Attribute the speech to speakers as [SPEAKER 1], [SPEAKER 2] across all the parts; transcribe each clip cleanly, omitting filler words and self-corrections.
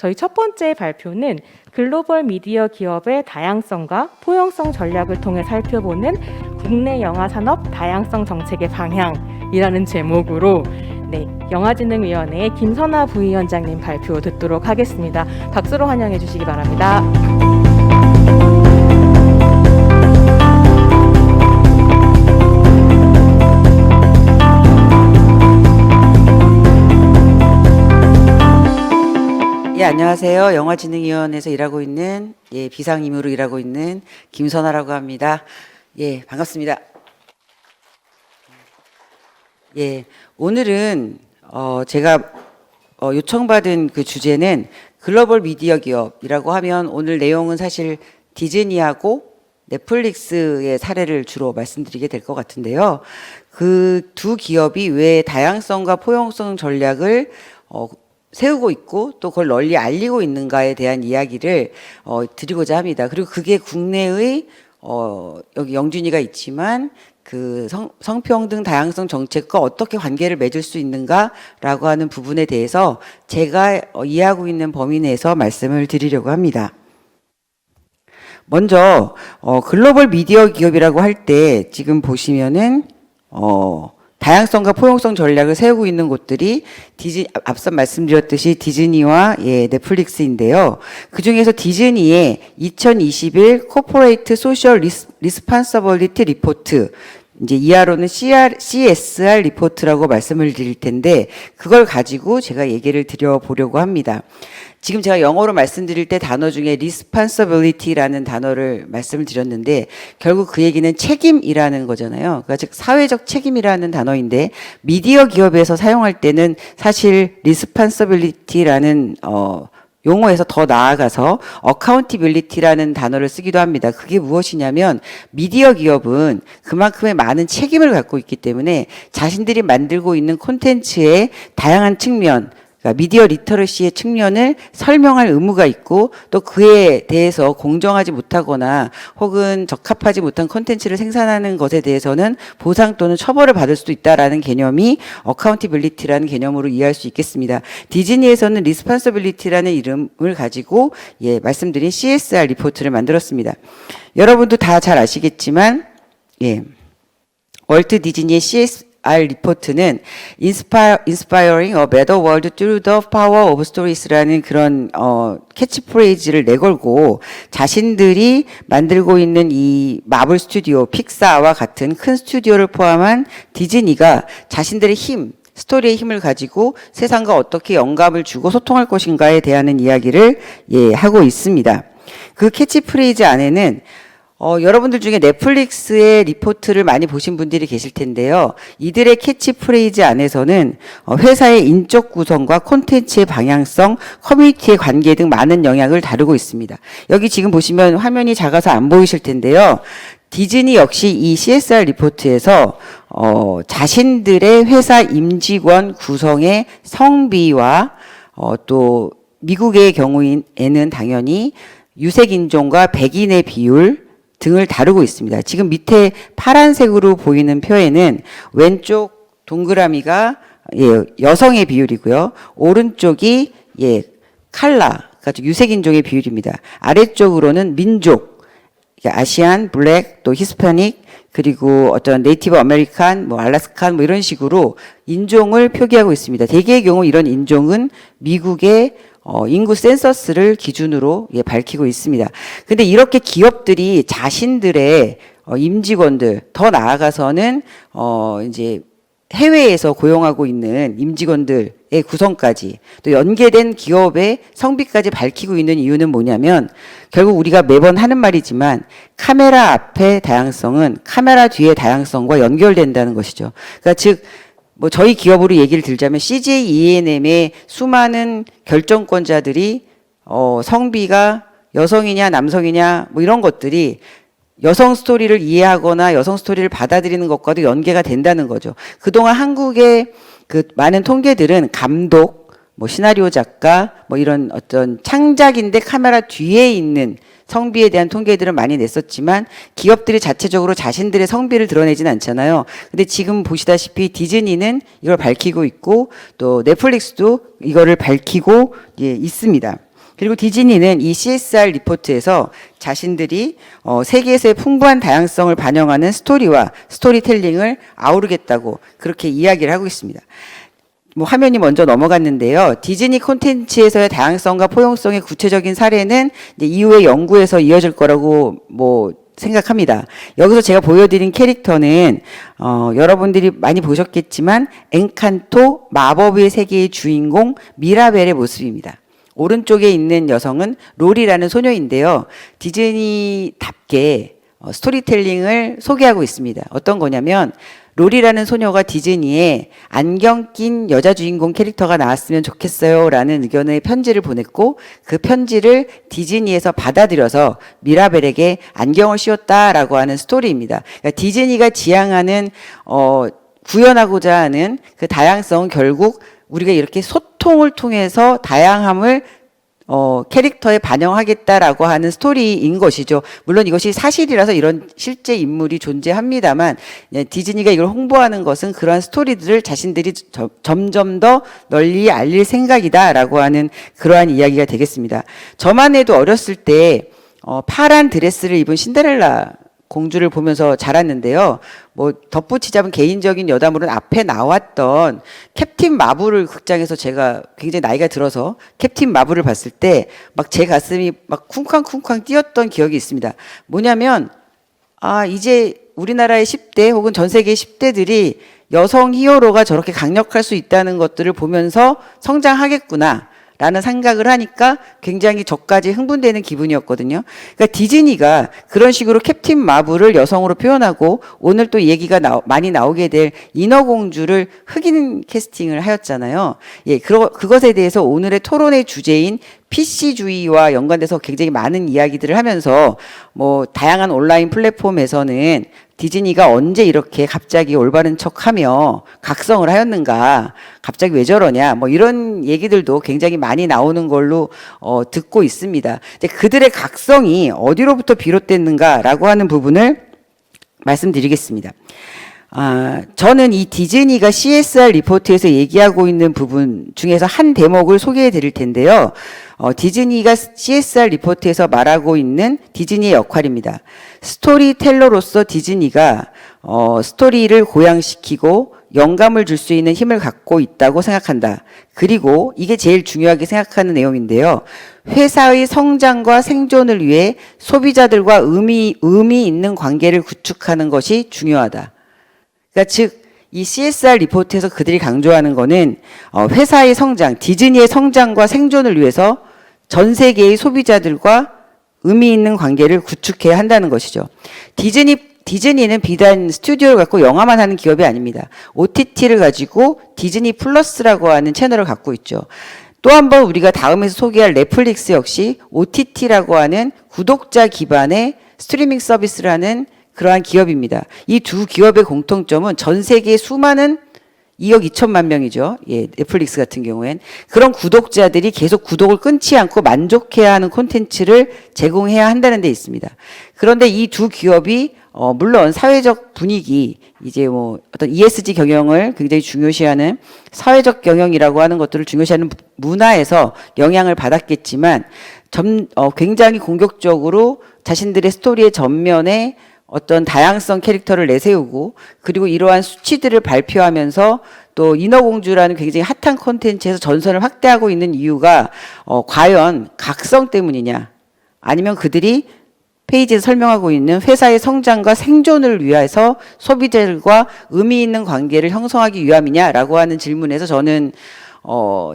[SPEAKER 1] 저희 첫 번째 발표는 글로벌 미디어 기업의 다양성과 포용성 전략을 통해 살펴보는 국내 영화 산업 다양성 정책의 방향이라는 제목으로 영화진흥위원회 김선아 부위원장님 발표 듣도록 하겠습니다. 박수로 환영해 주시기 바랍니다.
[SPEAKER 2] 예, 안녕하세요. 영화진흥위원회에서 일하고 있는 비상임으로 일하고 있는 김선아라고 합니다. 예, 반갑습니다. 예, 오늘은 제가 요청받은 그 주제는 글로벌 미디어 기업이라고 하면 오늘 내용은 사실 디즈니하고 넷플릭스의 사례를 주로 말씀드리게 될 것 같은데요. 그 두 기업이 왜 다양성과 포용성 전략을 세우고 있고 또 그걸 널리 알리고 있는가에 대한 이야기를 드리고자 합니다. 그리고 그게 국내의 여기 영준이가 있지만 그 성평등 다양성 정책과 어떻게 관계를 맺을 수 있는가라고 하는 부분에 대해서 제가 이해하고 있는 범위 내에서 말씀을 드리려고 합니다. 먼저 글로벌 미디어 기업이라고 할 때 지금 보시면은 다양성과 포용성 전략을 세우고 있는 곳들이 앞서 말씀드렸듯이 디즈니와 넷플릭스인데요. 그 중에서 디즈니의 2021 코퍼레이트 소셜 리스판서블리티 리포트, 이제 이하로는 CSR 리포트라고 말씀을 드릴 텐데 그걸 가지고 제가 얘기를 드려보려고 합니다. 지금 제가 영어로 말씀드릴 때 단어 중에 responsibility라는 단어를 말씀을 드렸는데 결국 그 얘기는 책임이라는 거잖아요. 그러니까 즉 사회적 책임이라는 단어인데 미디어 기업에서 사용할 때는 사실 responsibility라는 용어에서 더 나아가서 accountability라는 단어를 쓰기도 합니다. 그게 무엇이냐면 미디어 기업은 그만큼의 많은 책임을 갖고 있기 때문에 자신들이 만들고 있는 콘텐츠의 다양한 측면, 그러니까 미디어 리터러시의 측면을 설명할 의무가 있고 또 그에 대해서 공정하지 못하거나 혹은 적합하지 못한 콘텐츠를 생산하는 것에 대해서는 보상 또는 처벌을 받을 수도 있다라는 개념이 어카운티빌리티라는 개념으로 이해할 수 있겠습니다. 디즈니에서는 리스폰서빌리티라는 이름을 가지고 말씀드린 CSR 리포트를 만들었습니다. 여러분도 다 잘 아시겠지만 월트 디즈니의 CSR 리포트는 Inspiring a Better World Through the Power of Stories라는 그런 캐치프레이즈를 내걸고 자신들이 만들고 있는 이 마블 스튜디오, 픽사와 같은 큰 스튜디오를 포함한 디즈니가 자신들의 힘, 스토리의 힘을 가지고 세상과 어떻게 영감을 주고 소통할 것인가에 대한 이야기를 하고 있습니다. 그 캐치프레이즈 안에는 여러분들 중에 넷플릭스의 리포트를 많이 보신 분들이 계실 텐데요. 이들의 캐치프레이즈 안에서는 회사의 인적 구성과 콘텐츠의 방향성, 커뮤니티의 관계 등 많은 영역을 다루고 있습니다. 여기 지금 보시면 화면이 작아서 안 보이실 텐데요. 디즈니 역시 이 CSR 리포트에서 자신들의 회사 임직원 구성의 성비와 또 미국의 경우에는 당연히 유색인종과 백인의 비율 등을 다루고 있습니다. 지금 밑에 파란색으로 보이는 표에는 왼쪽 동그라미가 여성의 비율이고요. 오른쪽이 칼라, 그러니까 유색인종의 비율입니다. 아래쪽으로는 민족, 아시안, 블랙, 또 히스패닉, 그리고 어떤 네이티브 아메리칸, 알라스칸 이런 식으로 인종을 표기하고 있습니다. 대개의 경우 이런 인종은 미국의 인구 센서스를 기준으로 밝히고 있습니다. 근데 이렇게 기업들이 자신들의 임직원들, 더 나아가서는 이제 해외에서 고용하고 있는 임직원들의 구성까지 또 연계된 기업의 성비까지 밝히고 있는 이유는 뭐냐면 결국 우리가 매번 하는 말이지만 카메라 앞의 다양성은 카메라 뒤의 다양성과 연결된다는 것이죠. 그러니까 즉 저희 기업으로 얘기를 들자면 CJ ENM의 수많은 결정권자들이 성비가 여성이냐 남성이냐 이런 것들이 여성 스토리를 이해하거나 여성 스토리를 받아들이는 것과도 연계가 된다는 거죠. 그동안 한국의 그 많은 통계들은 감독, 시나리오 작가, 이런 어떤 창작인데 카메라 뒤에 있는 성비에 대한 통계들은 많이 냈었지만 기업들이 자체적으로 자신들의 성비를 드러내진 않잖아요. 근데 지금 보시다시피 디즈니는 이걸 밝히고 있고 또 넷플릭스도 이거를 밝히고 있습니다. 그리고 디즈니는 이 CSR 리포트에서 자신들이 세계에서의 풍부한 다양성을 반영하는 스토리와 스토리텔링을 아우르겠다고 그렇게 이야기를 하고 있습니다. 뭐 화면이 먼저 넘어갔는데요. 디즈니 콘텐츠에서의 다양성과 포용성의 구체적인 사례는 이제 이후의 연구에서 이어질 거라고 뭐 생각합니다. 여기서 제가 보여드린 캐릭터는 여러분들이 많이 보셨겠지만 엔칸토 마법의 세계의 주인공 미라벨의 모습입니다. 오른쪽에 있는 여성은 로리라는 소녀인데요. 디즈니답게 스토리텔링을 소개하고 있습니다. 어떤 거냐면 로리라는 소녀가 디즈니에 안경 낀 여자 주인공 캐릭터가 나왔으면 좋겠어요 라는 의견의 편지를 보냈고 그 편지를 디즈니에서 받아들여서 미라벨에게 안경을 씌웠다라고 하는 스토리입니다. 그러니까 디즈니가 지향하는 구현하고자 하는 그 다양성은 결국 우리가 이렇게 소통을 통해서 다양함을 캐릭터에 반영하겠다라고 하는 스토리인 것이죠. 물론 이것이 사실이라서 이런 실제 인물이 존재합니다만 디즈니가 이걸 홍보하는 것은 그러한 스토리들을 자신들이 점점 더 널리 알릴 생각이다라고 하는 그러한 이야기가 되겠습니다. 저만 해도 어렸을 때 파란 드레스를 입은 신데렐라 공주를 보면서 자랐는데요. 뭐 덧붙이자면 개인적인 여담으로는 앞에 나왔던 캡틴 마블을 극장에서 제가 굉장히 나이가 들어서 캡틴 마블을 봤을 때 막 제 가슴이 막 쿵쾅쿵쾅 뛰었던 기억이 있습니다. 뭐냐면 이제 우리나라의 10대 혹은 전 세계 10대들이 여성 히어로가 저렇게 강력할 수 있다는 것들을 보면서 성장하겠구나. 라는 생각을 하니까 굉장히 저까지 흥분되는 기분이었거든요. 그러니까 디즈니가 그런 식으로 캡틴 마블을 여성으로 표현하고 오늘 또 얘기가 많이 나오게 될 인어공주를 흑인 캐스팅을 하였잖아요. 예, 그것에 대해서 오늘의 토론의 주제인 PC주의와 연관돼서 굉장히 많은 이야기들을 하면서 뭐 다양한 온라인 플랫폼에서는 디즈니가 언제 이렇게 갑자기 올바른 척하며 각성을 하였는가, 갑자기 왜 저러냐, 뭐 이런 얘기들도 굉장히 많이 나오는 걸로 듣고 있습니다. 이제 그들의 각성이 어디로부터 비롯됐는가라고 하는 부분을 말씀드리겠습니다. 저는 이 디즈니가 CSR 리포트에서 얘기하고 있는 부분 중에서 한 대목을 소개해 드릴 텐데요. 디즈니가 CSR 리포트에서 말하고 있는 디즈니의 역할입니다. 스토리텔러로서 디즈니가 스토리를 고양시키고 영감을 줄 수 있는 힘을 갖고 있다고 생각한다. 그리고 이게 제일 중요하게 생각하는 내용인데요. 회사의 성장과 생존을 위해 소비자들과 의미 있는 관계를 구축하는 것이 중요하다. 그러니까 즉 이 CSR 리포트에서 그들이 강조하는 거는 회사의 성장, 디즈니의 성장과 생존을 위해서 전 세계의 소비자들과 의미 있는 관계를 구축해야 한다는 것이죠. 디즈니는 비단 스튜디오를 갖고 영화만 하는 기업이 아닙니다. OTT를 가지고 디즈니 플러스라고 하는 채널을 갖고 있죠. 또 한 번 우리가 다음에서 소개할 넷플릭스 역시 OTT라고 하는 구독자 기반의 스트리밍 서비스를 하는 그러한 기업입니다. 이 두 기업의 공통점은 전 세계 수많은 2억 2천만 명이죠. 예, 넷플릭스 같은 경우엔 그런 구독자들이 계속 구독을 끊지 않고 만족해야 하는 콘텐츠를 제공해야 한다는 데 있습니다. 그런데 이 두 기업이 물론 사회적 분위기, 이제 뭐 어떤 ESG 경영을 굉장히 중요시하는 사회적 경영이라고 하는 것들을 중요시하는 문화에서 영향을 받았겠지만 굉장히 공격적으로 자신들의 스토리의 전면에 어떤 다양성 캐릭터를 내세우고 그리고 이러한 수치들을 발표하면서 또 인어공주라는 굉장히 핫한 콘텐츠에서 전선을 확대하고 있는 이유가 과연 각성 때문이냐 아니면 그들이 페이지에서 설명하고 있는 회사의 성장과 생존을 위해서 소비자들과 의미 있는 관계를 형성하기 위함이냐라고 하는 질문에서 저는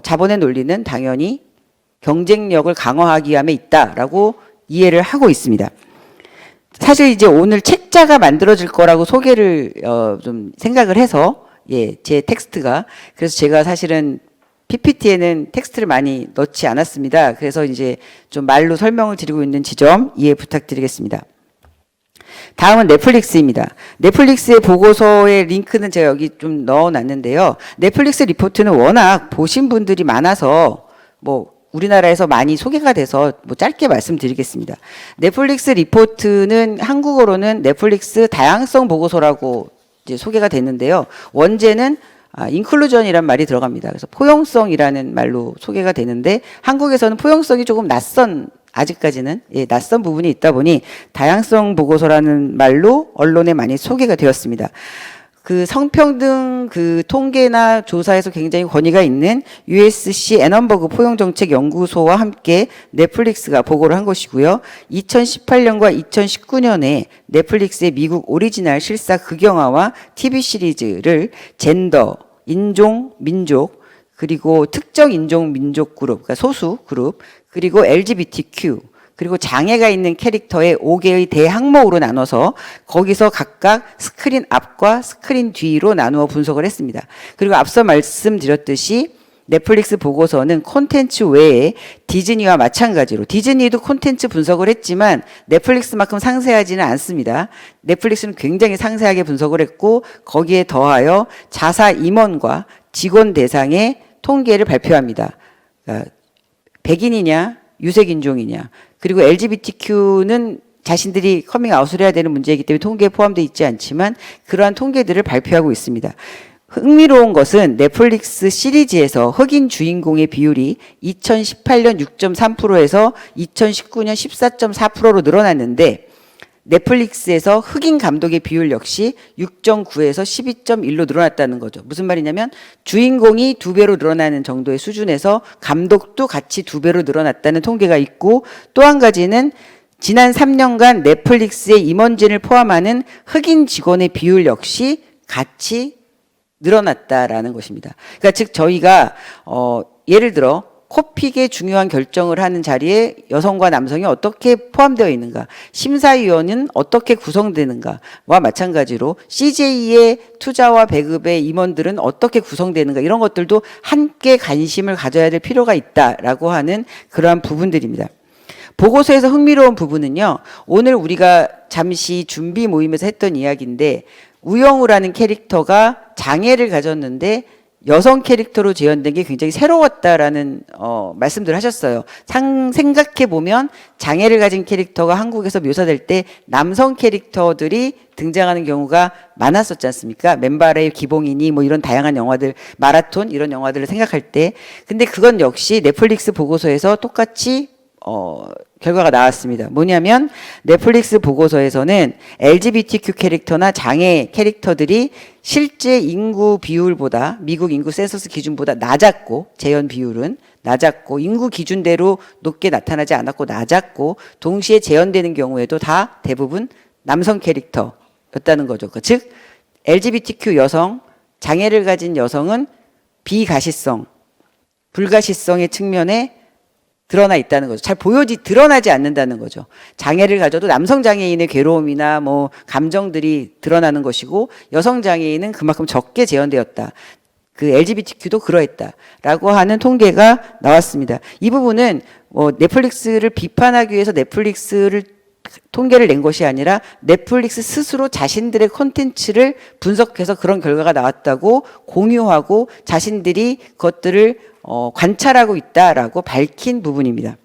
[SPEAKER 2] 자본의 논리는 당연히 경쟁력을 강화하기 위함에 있다라고 이해를 하고 있습니다. 사실 이제 오늘 책자가 만들어질 거라고 소개를 좀 생각을 해서 제 텍스트가 그래서 제가 사실은 PPT에는 텍스트를 많이 넣지 않았습니다. 그래서 이제 좀 말로 설명을 드리고 있는 지점 이해 부탁드리겠습니다. 다음은 넷플릭스입니다. 넷플릭스의 보고서의 링크는 제가 여기 좀 넣어놨는데요. 넷플릭스 리포트는 워낙 보신 분들이 많아서 뭐 우리나라에서 많이 소개가 돼서 뭐 짧게 말씀드리겠습니다. 넷플릭스 리포트는 한국어로는 넷플릭스 다양성 보고서라고 이제 소개가 됐는데요. 원제는 인클루전이란 말이 들어갑니다. 그래서 포용성이라는 말로 소개가 되는데 한국에서는 포용성이 조금 아직까지는 낯선 부분이 있다 보니 다양성 보고서라는 말로 언론에 많이 소개가 되었습니다. 그 성평등 그 통계나 조사에서 굉장히 권위가 있는 USC 애넌버그 포용정책연구소와 함께 넷플릭스가 보고를 한 것이고요. 2018년과 2019년에 넷플릭스의 미국 오리지널 실사 극영화와 TV 시리즈를 젠더, 인종, 민족, 그리고 특정 인종 민족 그룹, 그러니까 소수 그룹, 그리고 LGBTQ, 그리고 장애가 있는 캐릭터의 5개의 대항목으로 나눠서 거기서 각각 스크린 앞과 스크린 뒤로 나누어 분석을 했습니다. 그리고 앞서 말씀드렸듯이 넷플릭스 보고서는 콘텐츠 외에 디즈니와 마찬가지로 디즈니도 콘텐츠 분석을 했지만 넷플릭스만큼 상세하지는 않습니다. 넷플릭스는 굉장히 상세하게 분석을 했고 거기에 더하여 자사 임원과 직원 대상의 통계를 발표합니다. 그러니까 백인이냐 유색인종이냐 그리고 LGBTQ는 자신들이 커밍아웃을 해야 되는 문제이기 때문에 통계에 포함되어 있지 않지만 그러한 통계들을 발표하고 있습니다. 흥미로운 것은 넷플릭스 시리즈에서 흑인 주인공의 비율이 2018년 6.3%에서 2019년 14.4%로 늘어났는데 넷플릭스에서 흑인 감독의 비율 역시 6.9에서 12.1로 늘어났다는 거죠. 무슨 말이냐면 주인공이 2배로 늘어나는 정도의 수준에서 감독도 같이 2배로 늘어났다는 통계가 있고 또 한 가지는 지난 3년간 넷플릭스의 임원진을 포함하는 흑인 직원의 비율 역시 같이 늘어났다라는 것입니다. 그러니까 즉 저희가 예를 들어 코픽의 중요한 결정을 하는 자리에 여성과 남성이 어떻게 포함되어 있는가, 심사위원은 어떻게 구성되는가와 마찬가지로 CJ의 투자와 배급의 임원들은 어떻게 구성되는가 이런 것들도 함께 관심을 가져야 될 필요가 있다라고 하는 그러한 부분들입니다. 보고서에서 흥미로운 부분은요. 오늘 우리가 잠시 준비 모임에서 했던 이야기인데 우영우라는 캐릭터가 장애를 가졌는데 여성 캐릭터로 재현된 게 굉장히 새로웠다라는 말씀들을 하셨어요. 생각해보면 장애를 가진 캐릭터가 한국에서 묘사될 때 남성 캐릭터들이 등장하는 경우가 많았었지 않습니까? 맨발의 기봉이니 뭐 이런 다양한 영화들, 마라톤 이런 영화들을 생각할 때. 근데 그건 역시 넷플릭스 보고서에서 똑같이 결과가 나왔습니다. 뭐냐면 넷플릭스 보고서에서는 LGBTQ 캐릭터나 장애 캐릭터들이 실제 인구 비율보다 미국 인구 센서스 기준보다 낮았고 재현 비율은 낮았고 인구 기준대로 높게 나타나지 않았고 낮았고 동시에 재현되는 경우에도 다 대부분 남성 캐릭터였다는 거죠. 즉 LGBTQ 여성, 장애를 가진 여성은 비가시성, 불가시성의 측면에 드러나 있다는 거죠. 잘 드러나지 않는다는 거죠. 장애를 가져도 남성 장애인의 괴로움이나 뭐 감정들이 드러나는 것이고 여성 장애인은 그만큼 적게 재현되었다. 그 LGBTQ도 그러했다라고 하는 통계가 나왔습니다. 이 부분은 넷플릭스를 비판하기 위해서 넷플릭스를 통계를 낸 것이 아니라 넷플릭스 스스로 자신들의 콘텐츠를 분석해서 그런 결과가 나왔다고 공유하고 자신들이 그것들을 관찰하고 있다라고 밝힌 부분입니다.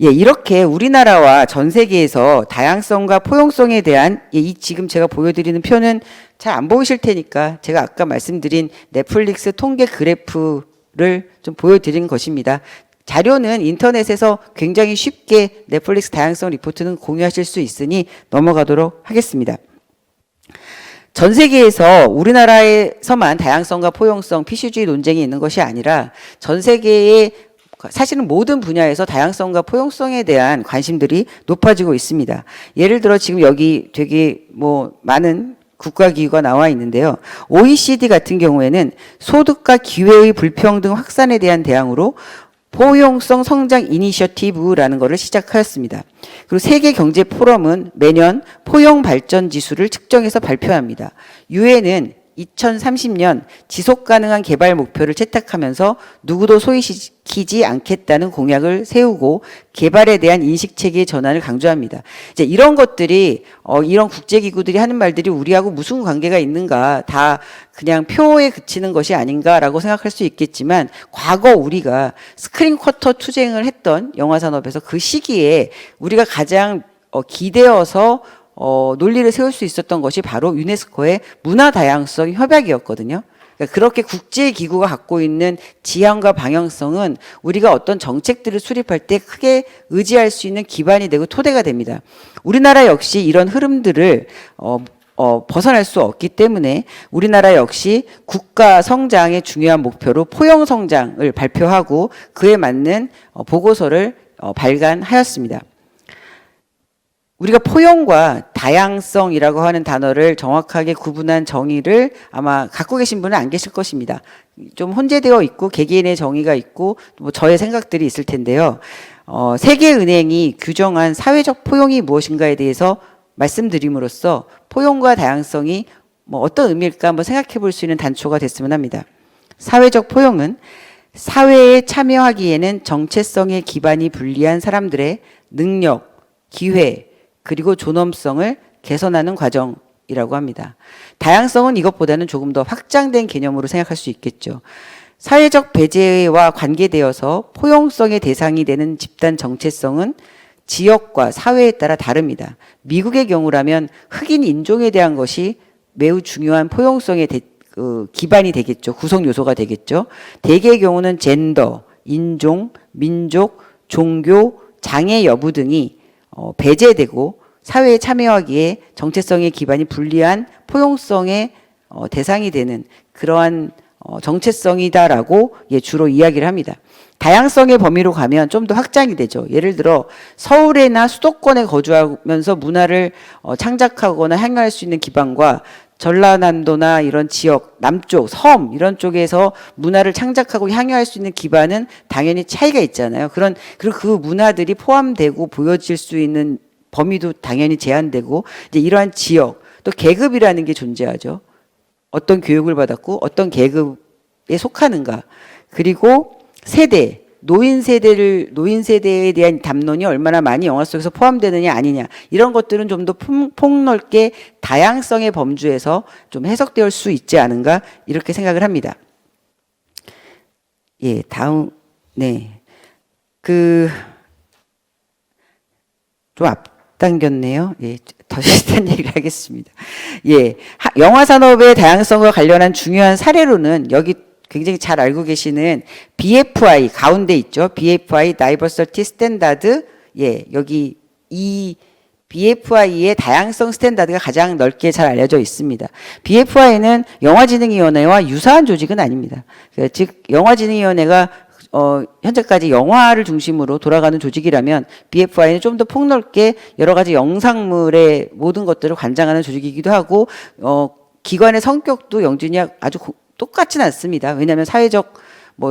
[SPEAKER 2] 예, 이렇게 우리나라와 전 세계에서 다양성과 포용성에 대한 이 지금 제가 보여드리는 표는 잘 안 보이실 테니까 제가 아까 말씀드린 넷플릭스 통계 그래프를 좀 보여드린 것입니다. 자료는 인터넷에서 굉장히 쉽게 넷플릭스 다양성 리포트는 공유하실 수 있으니 넘어가도록 하겠습니다. 전 세계에서 우리나라에서만 다양성과 포용성, PC주의 논쟁이 있는 것이 아니라 전 세계의 사실은 모든 분야에서 다양성과 포용성에 대한 관심들이 높아지고 있습니다. 예를 들어 지금 여기 되게 많은 국가기구가 나와 있는데요. OECD 같은 경우에는 소득과 기회의 불평등 확산에 대한 대안으로 포용성 성장 이니셔티브라는 것을 시작하였습니다. 그리고 세계경제포럼은 매년 포용 발전 지수를 측정해서 발표합니다. 유엔은 2030년 지속가능한 개발 목표를 채택하면서 누구도 소외시키지 않겠다는 공약을 세우고 개발에 대한 인식체계의 전환을 강조합니다. 이제 이런 것들이 이런 국제기구들이 하는 말들이 우리하고 무슨 관계가 있는가, 다 그냥 표에 그치는 것이 아닌가라고 생각할 수 있겠지만 과거 우리가 스크린 쿼터 투쟁을 했던 영화산업에서 그 시기에 우리가 가장 기대어서 논리를 세울 수 있었던 것이 바로 유네스코의 문화 다양성 협약이었거든요. 그러니까 그렇게 국제기구가 갖고 있는 지향과 방향성은 우리가 어떤 정책들을 수립할 때 크게 의지할 수 있는 기반이 되고 토대가 됩니다. 우리나라 역시 이런 흐름들을 벗어날 수 없기 때문에 우리나라 역시 국가 성장의 중요한 목표로 포용 성장을 발표하고 그에 맞는 보고서를 발간하였습니다. 우리가 포용과 다양성이라고 하는 단어를 정확하게 구분한 정의를 아마 갖고 계신 분은 안 계실 것입니다. 좀 혼재되어 있고 개개인의 정의가 있고 뭐 저의 생각들이 있을 텐데요. 세계은행이 규정한 사회적 포용이 무엇인가에 대해서 말씀드림으로써 포용과 다양성이 뭐 어떤 의미일까 한번 생각해 볼 수 있는 단초가 됐으면 합니다. 사회적 포용은 사회에 참여하기에는 정체성의 기반이 불리한 사람들의 능력, 기회, 그리고 존엄성을 개선하는 과정이라고 합니다. 다양성은 이것보다는 조금 더 확장된 개념으로 생각할 수 있겠죠. 사회적 배제와 관계되어서 포용성의 대상이 되는 집단 정체성은 지역과 사회에 따라 다릅니다. 미국의 경우라면 흑인 인종에 대한 것이 매우 중요한 포용성의 기반이 되겠죠. 구성 요소가 되겠죠. 대개의 경우는 젠더, 인종, 민족, 종교, 장애 여부 등이 배제되고 사회에 참여하기에 정체성의 기반이 불리한 포용성의 대상이 되는 그러한 정체성이다라고 주로 이야기를 합니다. 다양성의 범위로 가면 좀 더 확장이 되죠. 예를 들어 서울이나 수도권에 거주하면서 문화를 창작하거나 향유할 수 있는 기반과 전라남도나 이런 지역, 남쪽, 섬 이런 쪽에서 문화를 창작하고 향유할 수 있는 기반은 당연히 차이가 있잖아요. 그리고 그 문화들이 포함되고 보여질 수 있는 범위도 당연히 제한되고 이제 이러한 지역 또 계급이라는 게 존재하죠. 어떤 교육을 받았고 어떤 계급에 속하는가. 그리고 세대, 노인 세대에 대한 담론이 얼마나 많이 영화 속에서 포함되느냐 아니냐 이런 것들은 좀 더 폭넓게 다양성의 범주에서 좀 해석될 수 있지 않은가 이렇게 생각을 합니다. 예, 다음 좀 앞당겼네요. 예, 더 비슷한 얘기를 하겠습니다. 예, 영화 산업의 다양성과 관련한 중요한 사례로는 여기 굉장히 잘 알고 계시는 BFI 가운데 있죠. BFI Diversity Standard. 예, 여기 이 BFI의 다양성 스탠다드가 가장 넓게 잘 알려져 있습니다. BFI는 영화진흥위원회와 유사한 조직은 아닙니다. 즉 영화진흥위원회가 현재까지 영화를 중심으로 돌아가는 조직이라면 BFI는 좀 더 폭넓게 여러 가지 영상물의 모든 것들을 관장하는 조직이기도 하고 기관의 성격도 영준이 아주 똑같진 않습니다. 왜냐하면 사회적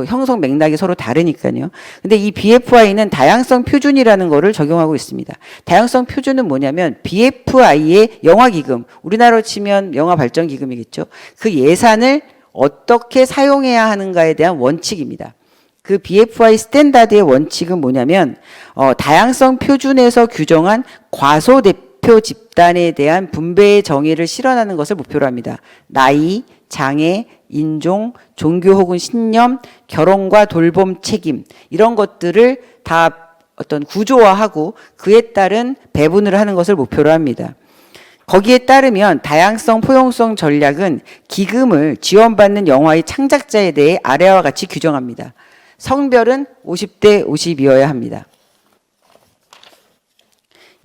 [SPEAKER 2] 형성 맥락이 서로 다르니까요. 근데 이 BFI는 다양성 표준이라는 거를 적용하고 있습니다. 다양성 표준은 뭐냐면 BFI의 영화기금, 우리나라로 치면 영화발전기금이겠죠. 그 예산을 어떻게 사용해야 하는가에 대한 원칙입니다. 그 BFI 스탠다드의 원칙은 뭐냐면 다양성 표준에서 규정한 과소대표 집단에 대한 분배의 정의를 실현하는 것을 목표로 합니다. 나이, 장애, 인종, 종교 혹은 신념, 결혼과 돌봄 책임 이런 것들을 다 어떤 구조화하고 그에 따른 배분을 하는 것을 목표로 합니다. 거기에 따르면 다양성 포용성 전략은 기금을 지원받는 영화의 창작자에 대해 아래와 같이 규정합니다. 성별은 50대 50이어야 합니다.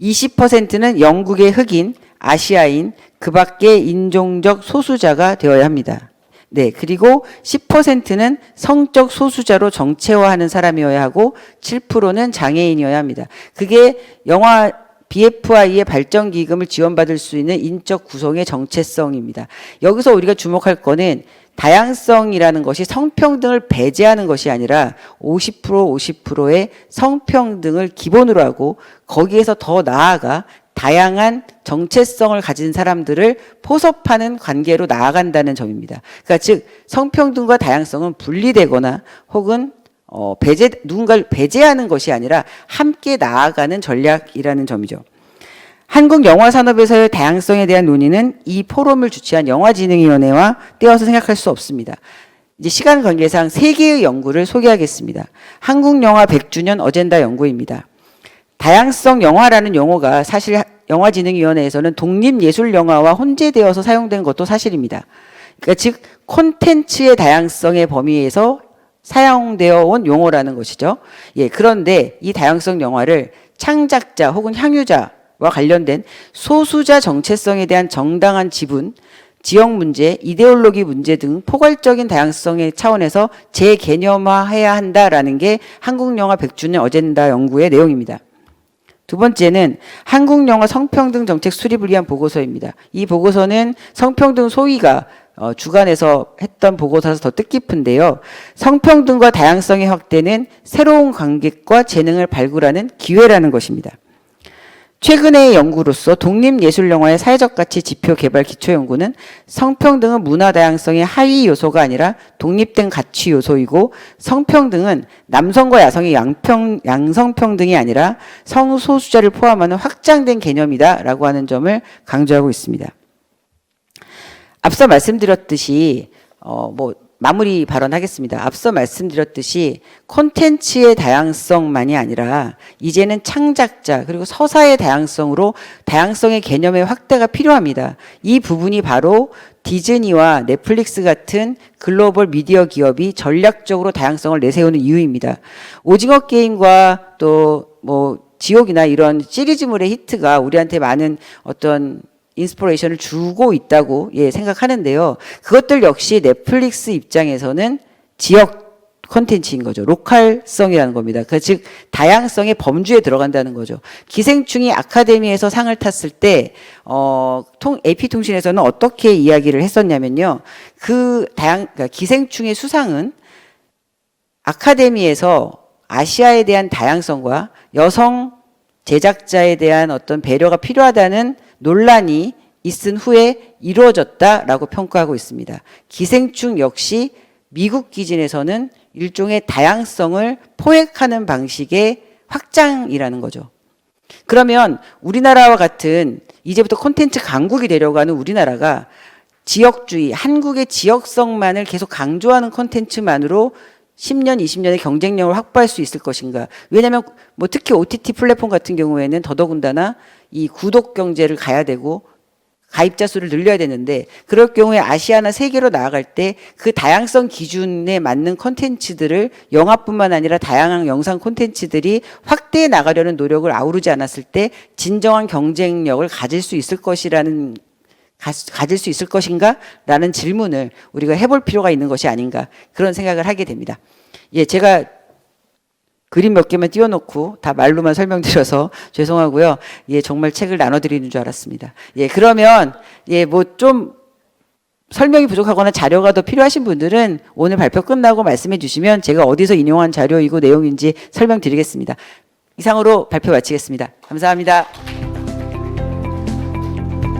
[SPEAKER 2] 20%는 영국의 흑인, 아시아인, 그 밖의 인종적 소수자가 되어야 합니다. 네, 그리고 10%는 성적 소수자로 정체화하는 사람이어야 하고 7%는 장애인이어야 합니다. 그게 영화 BFI의 발전 기금을 지원받을 수 있는 인적 구성의 정체성입니다. 여기서 우리가 주목할 거는 다양성이라는 것이 성평등을 배제하는 것이 아니라 50% 50%의 성평등을 기본으로 하고 거기에서 더 나아가 다양한 정체성을 가진 사람들을 포섭하는 관계로 나아간다는 점입니다. 그러니까 즉 성평등과 다양성은 분리되거나 혹은 누군가를 배제하는 것이 아니라 함께 나아가는 전략이라는 점이죠. 한국 영화 산업에서의 다양성에 대한 논의는 이 포럼을 주최한 영화진흥위원회와 떼어서 생각할 수 없습니다. 이제 시간 관계상 3개의 연구를 소개하겠습니다. 한국 영화 100주년 어젠다 연구입니다. 다양성 영화라는 용어가 사실 영화진흥위원회에서는 독립예술영화와 혼재되어서 사용된 것도 사실입니다. 그러니까 즉 콘텐츠의 다양성의 범위에서 사용되어 온 용어라는 것이죠. 예, 그런데 이 다양성 영화를 창작자 혹은 향유자와 관련된 소수자 정체성에 대한 정당한 지분, 지역 문제, 이데올로기 문제 등 포괄적인 다양성의 차원에서 재개념화해야 한다라는 게 한국영화 100주년 어젠다 연구의 내용입니다. 두 번째는 한국영화 성평등 정책 수립을 위한 보고서입니다. 이 보고서는 성평등 소위가 주관해서 했던 보고서라서 더 뜻깊은데요. 성평등과 다양성의 확대는 새로운 관객과 재능을 발굴하는 기회라는 것입니다. 최근의 연구로서 독립예술영화의 사회적 가치 지표 개발 기초연구는 성평등은 문화 다양성의 하위 요소가 아니라 독립된 가치 요소이고 성평등은 남성과 여성의 양성평등이 아니라 성소수자를 포함하는 확장된 개념이다라고 하는 점을 강조하고 있습니다. 앞서 말씀드렸듯이 마무리 발언하겠습니다. 앞서 말씀드렸듯이 콘텐츠의 다양성만이 아니라 이제는 창작자 그리고 서사의 다양성으로 다양성의 개념의 확대가 필요합니다. 이 부분이 바로 디즈니와 넷플릭스 같은 글로벌 미디어 기업이 전략적으로 다양성을 내세우는 이유입니다. 오징어 게임과 또 지옥이나 이런 시리즈물의 히트가 우리한테 많은 어떤 인스피레이션을 주고 있다고 생각하는데요. 그것들 역시 넷플릭스 입장에서는 지역 콘텐츠인 거죠. 로컬성이라는 겁니다. 즉 다양성의 범주에 들어간다는 거죠. 기생충이 아카데미에서 상을 탔을 때 AP통신에서는 어떻게 이야기를 했었냐면요. 그러니까 기생충의 수상은 아카데미에서 아시아에 대한 다양성과 여성 제작자에 대한 어떤 배려가 필요하다는 논란이 있은 후에 이루어졌다라고 평가하고 있습니다. 기생충 역시 미국 기준에서는 일종의 다양성을 포획하는 방식의 확장이라는 거죠. 그러면 우리나라와 같은 이제부터 콘텐츠 강국이 되려고 하는 우리나라가 지역주의, 한국의 지역성만을 계속 강조하는 콘텐츠만으로 10년, 20년의 경쟁력을 확보할 수 있을 것인가. 왜냐하면 특히 OTT 플랫폼 같은 경우에는 더더군다나 이 구독 경제를 가야 되고 가입자 수를 늘려야 되는데 그럴 경우에 아시아나 세계로 나아갈 때 그 다양성 기준에 맞는 콘텐츠들을 영화뿐만 아니라 다양한 영상 콘텐츠들이 확대해 나가려는 노력을 아우르지 않았을 때 진정한 경쟁력을 가질 수 있을 것인가? 라는 질문을 우리가 해볼 필요가 있는 것이 아닌가 그런 생각을 하게 됩니다. 제가 그림 몇 개만 띄워놓고 다 말로만 설명드려서 죄송하고요. 정말 책을 나눠드리는 줄 알았습니다. 그러면 좀 설명이 부족하거나 자료가 더 필요하신 분들은 오늘 발표 끝나고 말씀해 주시면 제가 어디서 인용한 자료이고 내용인지 설명드리겠습니다. 이상으로 발표 마치겠습니다. 감사합니다.